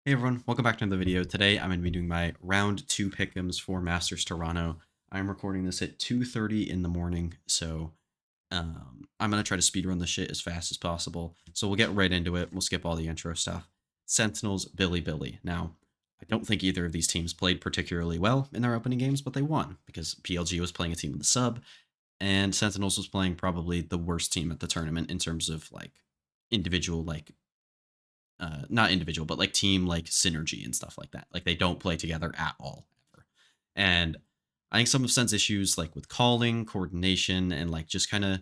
Hey everyone, welcome back to another video. Today I'm going to be doing my round 2 Pickems for Masters Toronto. I'm recording this at 2:30 in the morning, so I'm going to try to speedrun the shit as fast as possible. So we'll get right into it. We'll skip all the intro stuff. Sentinels, Billy. Now, I don't think either of these teams played particularly well in their opening games, but they won because PLG was playing a team with a sub, and Sentinels was playing probably the worst team at the tournament in terms of like individual not individual, but like team like synergy and stuff like that. Like they don't play together at all ever. And I think some of Sen's issues like with calling, coordination, and like just kind of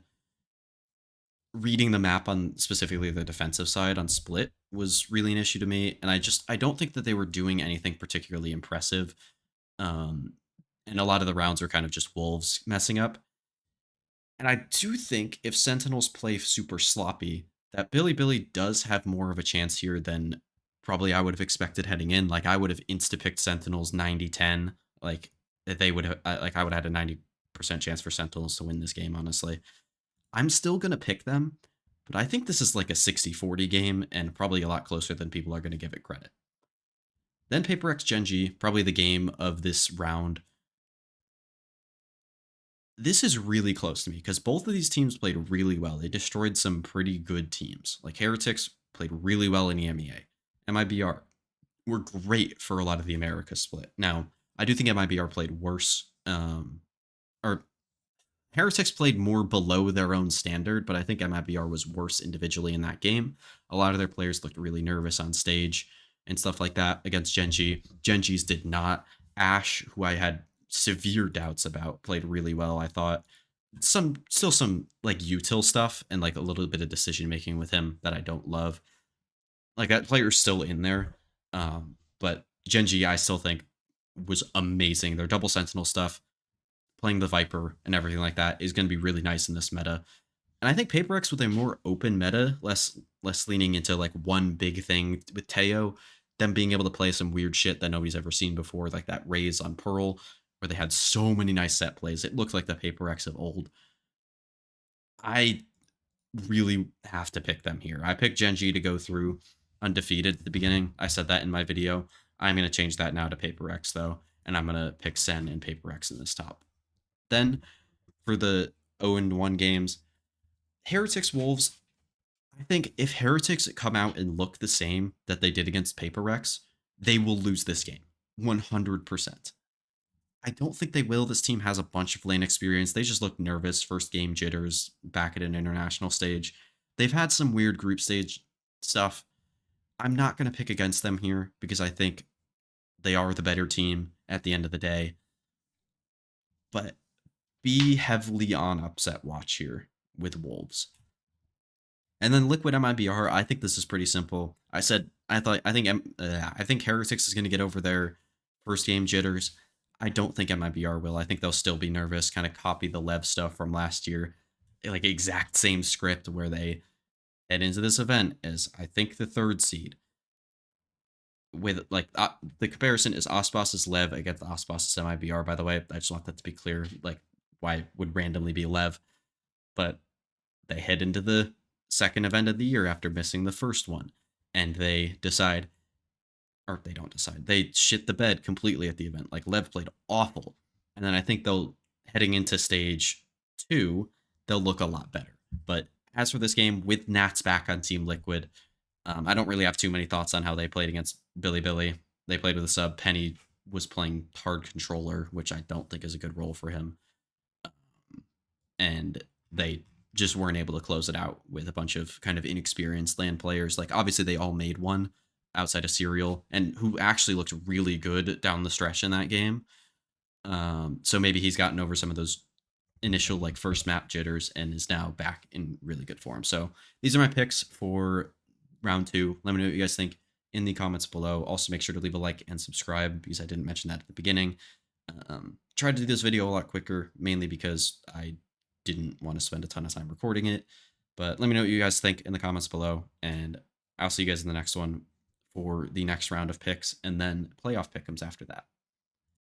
reading the map on specifically the defensive side on split was really an issue to me. And I don't think that they were doing anything particularly impressive. Um and a lot of the rounds are kind of just wolves messing up. And I do think if Sentinels play super sloppy, that Billy does have more of a chance here than probably I would have expected heading in. Like I would have insta-picked Sentinels 90-10. Like they would have like I would have had a 90% chance for Sentinels to win this game, honestly. I'm still gonna pick them, but I think this is like a 60-40 game and probably a lot closer than people are gonna give it credit. Then Paper X Genji, probably the game of this round. This is really close to me because both of these teams played really well. They destroyed some pretty good teams. Like Heretics played really well in EMEA. MIBR were great for a lot of the America split. Now, I do think MIBR played worse, or Heretics played more below their own standard, but I think MIBR was worse individually in that game. A lot of their players looked really nervous on stage and stuff like that against Genji. Genji's did not. Ash, who I had severe doubts about, played really well. I thought some like util stuff and like a little bit of decision making with him that I don't love. Like that player's still in there, but Genji I still think was amazing. Their double sentinel stuff, playing the Viper and everything like that is going to be really nice in this meta. And I think Paper X with a more open meta, less leaning into like one big thing with Teo, them being able to play some weird shit that nobody's ever seen before, like that Raze on Pearl, where they had so many nice set plays. It looked like the Paper X of old. I really have to pick them here. I picked Genji to go through undefeated at the beginning. I said that in my video. I'm going to change that now to Paper X though, and I'm going to pick Sen and Paper X in this top. Then for the 0-1 games, Heretics Wolves. I think if Heretics come out and look the same that they did against Paper Rex, they will lose this game 100%. I don't think they will. This team has a bunch of lane experience. They just look nervous, first game jitters back at an international stage. They've had some weird group stage stuff. I'm not going to pick against them here because I think they are the better team at the end of the day. But be heavily on upset watch here with Wolves. And then Liquid MIBR, I think this is pretty simple. I think Heretics is going to get over their first game jitters. I don't think MIBR will. I think they'll still be nervous, kind of copy the Lev stuff from last year, like exact same script where they head into this event as I think the third seed. With like the comparison is Osbos's Lev against Osbos's MIBR. By the way, I just want that to be clear. Like why it would randomly be Lev, but they head into the second event of the year after missing the first one, and they decide, or they don't decide, they shit the bed completely at the event. Like Lev played awful, and then I think they'll heading into stage 2, they'll look a lot better. But as for this game with Nats back on Team Liquid, I don't really have too many thoughts on how they played against Billy. They played with a sub. Penny was playing hard controller, which I don't think is a good role for him, and they just weren't able to close it out with a bunch of kind of inexperienced land players. Like obviously they all made one outside of Serial, and who actually looked really good down the stretch in that game. So maybe he's gotten over some of those initial like first map jitters and is now back in really good form. So these are my picks for round 2. Let me know what you guys think in the comments below. Also make sure to leave a like and subscribe because I didn't mention that at the beginning. Tried to do this video a lot quicker, mainly because I didn't want to spend a ton of time recording it. But let me know what you guys think in the comments below, and I'll see you guys in the next one for the next round of picks and then playoff pick'ems after that.